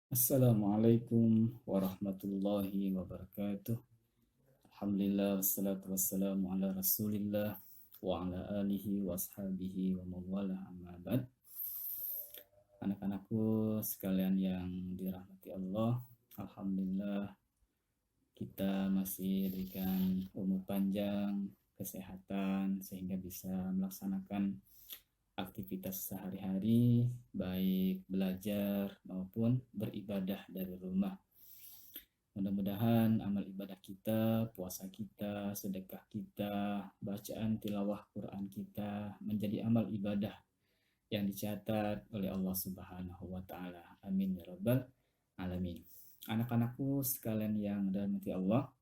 Assalamualaikum warahmatullahi wabarakatuh. Alhamdulillah wassalatu wassalamu ala Rasulillah wa ala alihi wa ashabihi wa mawala amma ba'd. Anak-anakku sekalian yang dirahmati Allah, alhamdulillah kita masih diberikan umur panjang, kesehatan sehingga bisa melaksanakan aktivitas sehari-hari, baik belajar maupun beribadah dari rumah. Mudah-mudahan amal ibadah kita, puasa kita, sedekah kita, bacaan tilawah Quran kita menjadi amal ibadah yang dicatat oleh Allah Subhanahu wa taala. Amin ya rabbal alamin. Anak-anakku sekalian yang dirahmati Allah,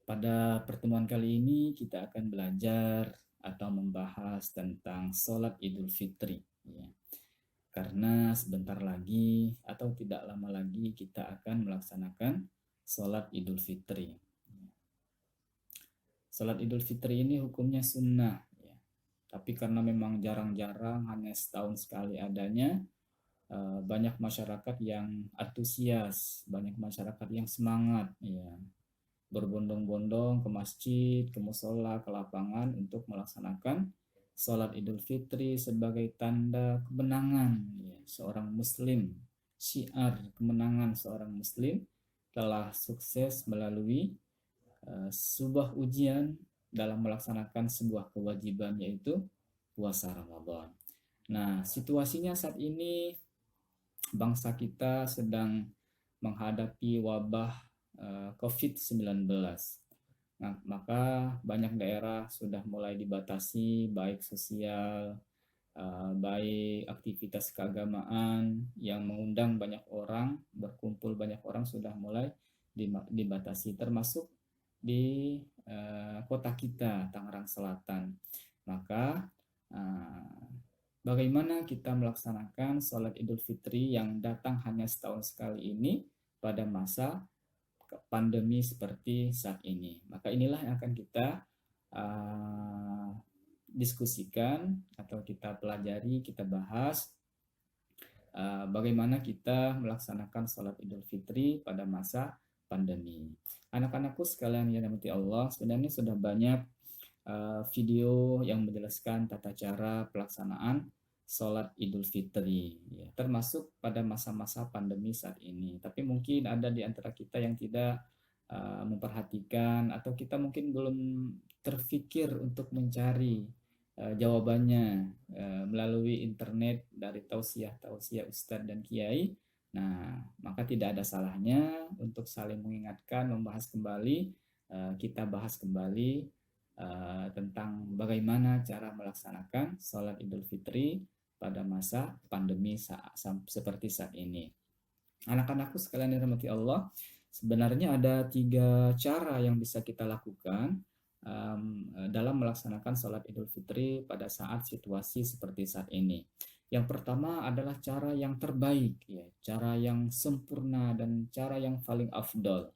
pada pertemuan kali ini kita akan belajar atau membahas tentang sholat Idul Fitri. Ya. Karena sebentar lagi atau tidak lama lagi kita akan melaksanakan sholat Idul Fitri. Sholat Idul Fitri ini hukumnya sunnah, ya. Tapi karena memang jarang-jarang, hanya setahun sekali adanya, banyak masyarakat yang antusias, banyak masyarakat yang semangat, ya, berbondong-bondong ke masjid, ke musola, ke lapangan untuk melaksanakan sholat Idul Fitri sebagai tanda kemenangan, ya, seorang Muslim. Syiar kemenangan seorang Muslim telah sukses melalui sebuah ujian dalam melaksanakan sebuah kewajiban, yaitu puasa Ramadan. Nah, situasinya saat ini bangsa kita sedang menghadapi wabah COVID-19. Nah, maka banyak daerah sudah mulai dibatasi, baik sosial, baik aktivitas keagamaan yang mengundang banyak orang, berkumpul banyak orang sudah mulai dibatasi, termasuk di kota kita, Tangerang Selatan. Maka bagaimana kita melaksanakan sholat Idul Fitri yang datang hanya setahun sekali ini pada masa pandemi seperti saat ini. Maka inilah yang akan kita diskusikan atau kita pelajari, kita bahas bagaimana kita melaksanakan sholat Idul Fitri pada masa pandemi. Anak-anakku sekalian yang dirahmati Allah, sebenarnya sudah banyak video yang menjelaskan tata cara pelaksanaan sholat Idul Fitri, ya, termasuk pada masa-masa pandemi saat ini. Tapi mungkin ada di antara kita yang tidak memperhatikan, atau kita mungkin belum terfikir untuk mencari jawabannya melalui internet dari tausiah-tausiah Ustadz dan Kiai. Nah, maka tidak ada salahnya untuk saling mengingatkan, membahas kembali, kita bahas kembali tentang bagaimana cara melaksanakan sholat Idul Fitri pada masa pandemi seperti saat ini. Anak-anakku sekalian yang dirahmati Allah, sebenarnya ada 3 cara yang bisa kita lakukan dalam melaksanakan sholat Idul Fitri pada saat situasi seperti saat ini. Yang pertama adalah cara yang terbaik, ya, cara yang sempurna dan cara yang paling afdol.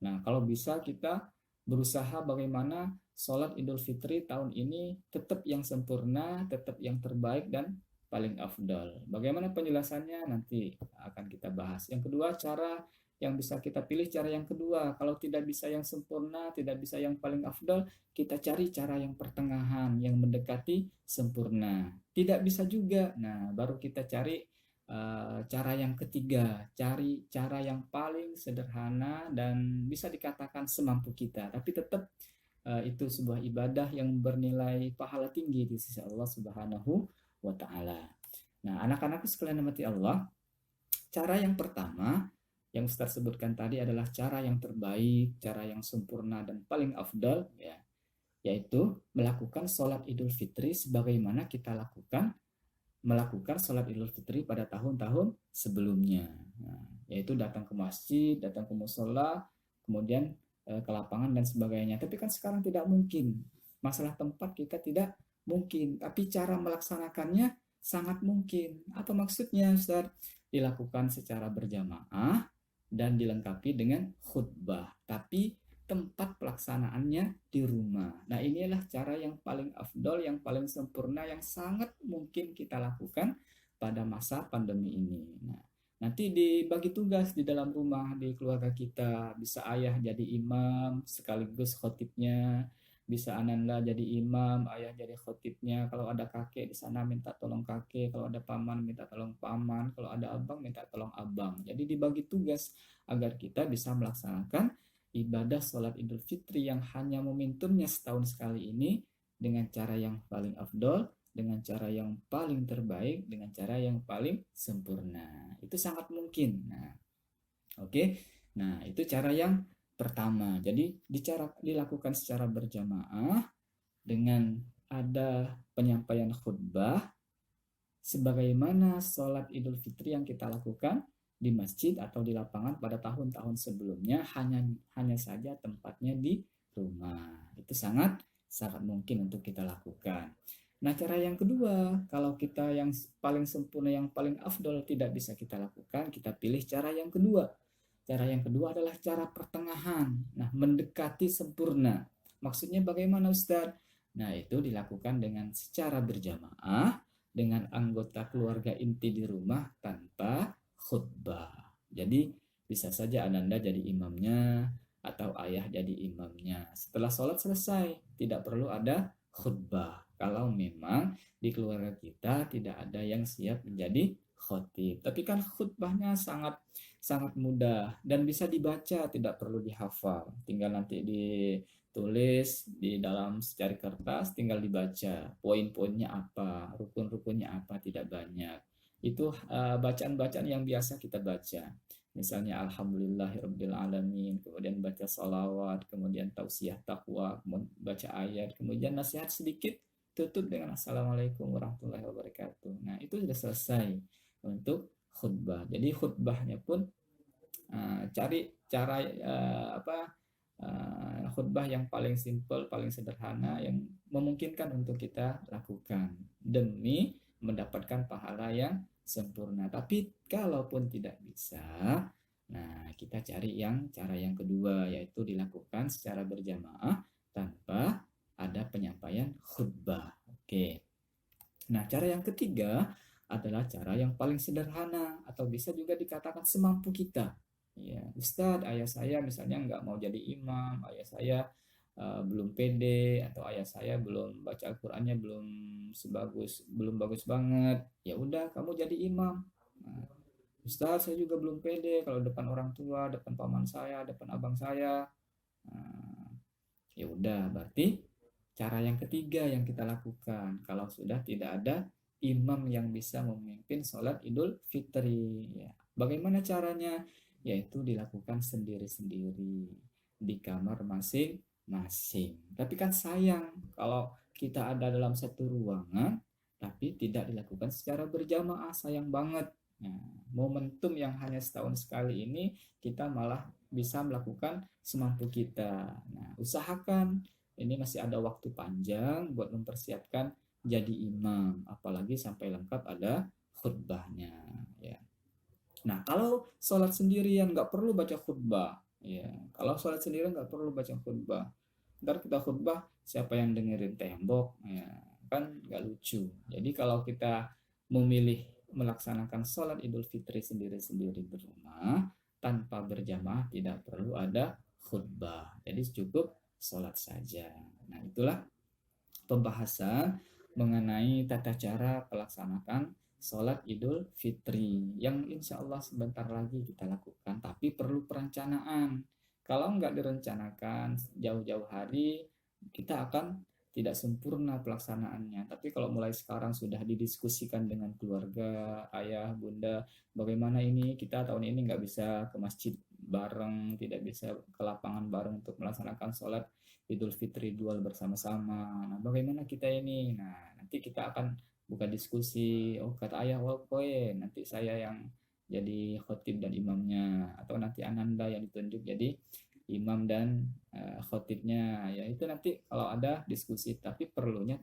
Nah, kalau bisa kita berusaha bagaimana sholat Idul Fitri tahun ini tetap yang sempurna, tetap yang terbaik dan paling afdal. Bagaimana penjelasannya nanti akan kita bahas. Yang kedua, cara yang bisa kita pilih cara yang kedua. Kalau tidak bisa yang sempurna, tidak bisa yang paling afdal, kita cari cara yang pertengahan, yang mendekati sempurna. Tidak bisa juga, nah baru kita cari cara yang ketiga, cari cara yang paling sederhana dan bisa dikatakan semampu kita, tapi tetap itu sebuah ibadah yang bernilai pahala tinggi di sisi Allah Subhanahu wa taala. Nah, anak-anakku sekalian mati Allah, cara yang pertama yang Ustaz sebutkan tadi adalah cara yang terbaik, cara yang sempurna dan paling afdal, ya, yaitu melakukan sholat Idul Fitri sebagaimana kita melakukan sholat Idul Fitri pada tahun-tahun sebelumnya. Nah, yaitu datang ke masjid, datang ke musola, kemudian ke lapangan dan sebagainya. Tapi kan sekarang tidak mungkin. Masalah tempat kita tidak mungkin, tapi cara melaksanakannya sangat mungkin. Apa maksudnya, Ustaz? Dilakukan secara berjamaah dan dilengkapi dengan khutbah. Tapi tempat pelaksanaannya di rumah. Nah, inilah cara yang paling afdol, yang paling sempurna, yang sangat mungkin kita lakukan pada masa pandemi ini. Nah, Nanti dibagi tugas di dalam rumah, di keluarga kita. Bisa ayah jadi imam sekaligus khotibnya, bisa ananda jadi imam, ayah jadi khotibnya. Kalau ada kakek di sana minta tolong kakek, kalau ada paman minta tolong paman, kalau ada abang minta tolong abang. Jadi dibagi tugas agar kita bisa melaksanakan ibadah sholat Idul Fitri yang hanya momentumnya setahun sekali ini dengan cara yang paling afdol, dengan cara yang paling terbaik, dengan cara yang paling sempurna. Itu sangat mungkin. Nah, oke. Nah, itu cara yang pertama. Jadi dilakukan secara berjamaah dengan ada penyampaian khutbah sebagaimana sholat Idul Fitri yang kita lakukan di masjid atau di lapangan pada tahun-tahun sebelumnya, hanya saja tempatnya di rumah. Itu sangat sangat mungkin untuk kita lakukan. Nah, cara yang kedua, kalau kita yang paling sempurna, yang paling afdol tidak bisa kita lakukan, kita pilih cara yang kedua. Cara yang kedua adalah cara pertengahan. Nah, mendekati sempurna. Maksudnya bagaimana, Ustadz? Nah, itu dilakukan dengan secara berjamaah dengan anggota keluarga inti di rumah tanpa khutbah. Jadi bisa saja ananda jadi imamnya atau ayah jadi imamnya. Setelah sholat selesai, tidak perlu ada khutbah. Kalau memang di keluarga kita tidak ada yang siap menjadi khotib. Tapi kan khutbahnya sangat sangat mudah dan bisa dibaca, tidak perlu dihafal. Tinggal nanti ditulis di dalam secari kertas, tinggal dibaca. Poin-poinnya apa, rukun-rukunnya apa, tidak banyak. Itu bacaan-bacaan yang biasa kita baca. Misalnya Alhamdulillahirabbil alamin, kemudian baca salawat, kemudian tausiah takwa, kemudian baca ayat, kemudian nasihat sedikit, tutup dengan Assalamualaikum warahmatullahi wabarakatuh. Nah, itu sudah selesai untuk khutbah. Jadi khutbahnya pun cari cara khutbah yang paling simple, paling sederhana, yang memungkinkan untuk kita lakukan demi mendapatkan pahala yang sempurna. Tapi kalaupun tidak bisa, nah kita cari yang cara yang kedua, yaitu dilakukan secara berjamaah tanpa ada penyampaian khutbah. Oke. Nah, cara yang ketiga adalah cara yang paling sederhana atau bisa juga dikatakan semampu kita. Ya, Ustadz, ayah saya misalnya nggak mau jadi imam, ayah saya belum pede, atau ayah saya belum baca Al-Qur'annya belum bagus banget. Ya udah, kamu jadi imam. Nah, Ustadz, saya juga belum pede kalau depan orang tua, depan paman saya, depan abang saya. Nah, ya udah, berarti cara yang ketiga yang kita lakukan kalau sudah tidak ada imam yang bisa memimpin sholat Idul Fitri. Ya. Bagaimana caranya? Yaitu dilakukan sendiri-sendiri di kamar masing-masing. Tapi kan sayang kalau kita ada dalam satu ruangan tapi tidak dilakukan secara berjamaah, sayang banget. Nah, momentum yang hanya setahun sekali ini kita malah bisa melakukan semampu kita. Nah, usahakan ini masih ada waktu panjang buat mempersiapkan jadi imam, apalagi sampai lengkap ada khutbahnya. Ya. Nah, kalau sholat sendirian nggak perlu baca khutbah. Ya, kalau sholat sendirian nggak perlu baca khutbah. Ntar kita khutbah, siapa yang dengerin tembok? Ya, kan nggak lucu. Jadi kalau kita memilih melaksanakan sholat Idul Fitri sendiri-sendiri di rumah, tanpa berjamaah tidak perlu ada khutbah. Jadi cukup sholat saja. Nah, itulah pembahasan mengenai tata cara pelaksanaan sholat Idul Fitri yang insya Allah sebentar lagi kita lakukan, tapi perlu perencanaan. Kalau nggak direncanakan jauh-jauh hari, kita akan tidak sempurna pelaksanaannya. Tapi kalau mulai sekarang sudah didiskusikan dengan keluarga, ayah, bunda, bagaimana ini kita tahun ini nggak bisa ke masjid bareng, tidak bisa ke lapangan bareng untuk melaksanakan sholat Idul Fitri dual bersama-sama. Nah, bagaimana kita ini? Nah, nanti kita akan buka diskusi. Oh, kata ayah, oh, nanti saya yang jadi khotib dan imamnya, atau nanti ananda yang ditunjuk jadi imam dan khotibnya. Ya, itu nanti kalau ada diskusi. Tapi perlunya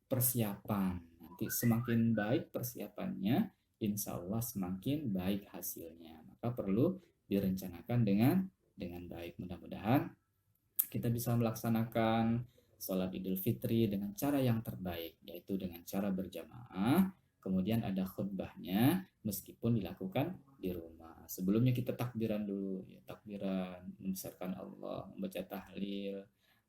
persiapan. Nanti semakin baik persiapannya, insya Allah semakin baik hasilnya. Maka perlu direncanakan dengan baik. Mudah-mudahan kita bisa melaksanakan sholat Idul Fitri dengan cara yang terbaik, yaitu dengan cara berjamaah. kemudian ada khutbahnya meskipun dilakukan di rumah. Sebelumnya kita takbiran dulu, ya, takbiran, membesarkan Allah, membaca tahlil,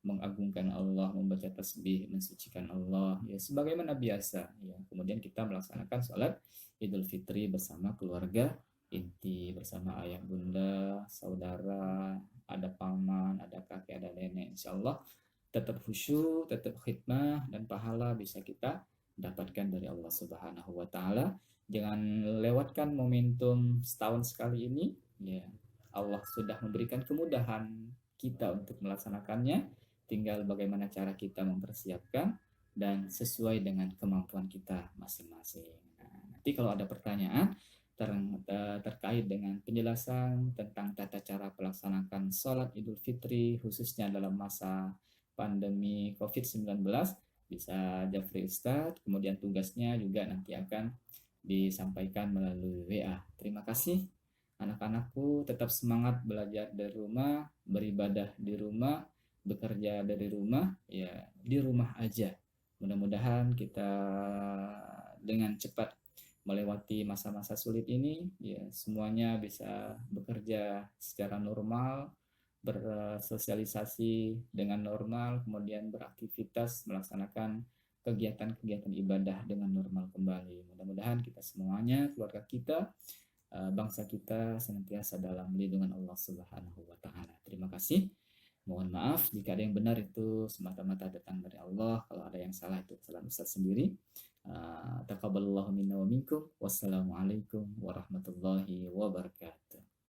mengagungkan Allah, membaca tasbih, mensucikan Allah, ya sebagaimana biasa. Ya. Kemudian kita melaksanakan sholat Idul Fitri bersama keluarga inti, bersama ayah bunda, saudara, ada paman, ada kakek, ada nenek. Insya Allah tetap khusyuk, tetap khidmah, dan pahala bisa kita dapatkan dari Allah Subhanahu wa Ta'ala. Jangan lewatkan momentum setahun sekali ini, ya. Allah sudah memberikan kemudahan kita untuk melaksanakannya, tinggal bagaimana cara kita mempersiapkan dan sesuai dengan kemampuan kita masing-masing. Nah, nanti kalau ada pertanyaan terkait dengan penjelasan tentang tata cara pelaksanaan sholat Idul Fitri khususnya dalam masa pandemi COVID-19, bisa Jafri Ustadz, kemudian tugasnya juga nanti akan disampaikan melalui WA. Terima kasih anak-anakku, tetap semangat belajar dari rumah, beribadah di rumah, bekerja dari rumah, ya di rumah aja. Mudah-mudahan kita dengan cepat melewati masa-masa sulit ini, ya semuanya bisa bekerja secara normal, bersosialisasi dengan normal, kemudian beraktivitas melaksanakan kegiatan-kegiatan ibadah dengan normal kembali. Mudah-mudahan kita semuanya, keluarga kita, bangsa kita senantiasa dalam lindungan Allah Subhanahu wa Ta'ala. Terima kasih. Mohon maaf jika ada yang benar itu semata-mata datang dari Allah. Kalau ada yang salah itu kesalahan Ustaz sendiri. Taqabbalallahu minna wa minkum. Wassalamualaikum warahmatullahi wabarakatuh.